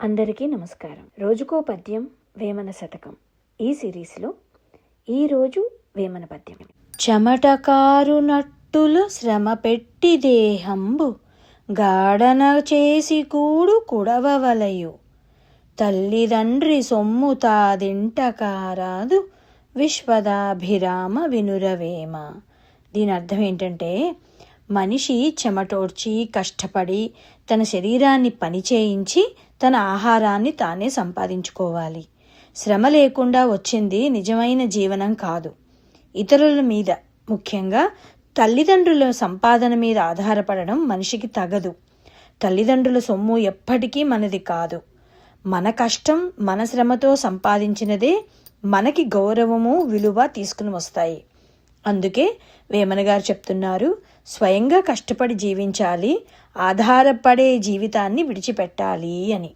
అందరికీ నమస్కారం. రోజుకో పద్యం వేమన శతకం ఈ సిరీస్లో ఈరోజు వేమన పద్యం. చెమటకారునట్టులు శ్రమ పెట్టి దేహంబు గాఢన చేసి కూడు కుడవవలయు తల్లిదండ్రి సొమ్ము తాదింటకారాదు విశ్వదాభిరామ వినురవేమ. దీని అర్థం ఏంటంటే, మనిషి చెమటోడ్చి కష్టపడి తన శరీరాన్ని పనిచేయించి తన ఆహారాన్ని తానే సంపాదించుకోవాలి. శ్రమ లేకుండా వచ్చింది నిజమైన జీవనం కాదు. ఇతరుల మీద, ముఖ్యంగా తల్లిదండ్రుల సంపాదన మీద ఆధారపడడం మనిషికి తగదు. తల్లిదండ్రుల సొమ్ము ఎప్పటికీ మనది కాదు. మన కష్టం, మన శ్రమతో సంపాదించినదే మనకి గౌరవము, విలువ తీసుకుని వస్తాయి. అందుకే వేమన గారు చెప్తున్నారు, స్వయంగా కష్టపడి జీవించాలి, ఆధారపడే జీవితాన్ని విడిచిపెట్టాలి అని.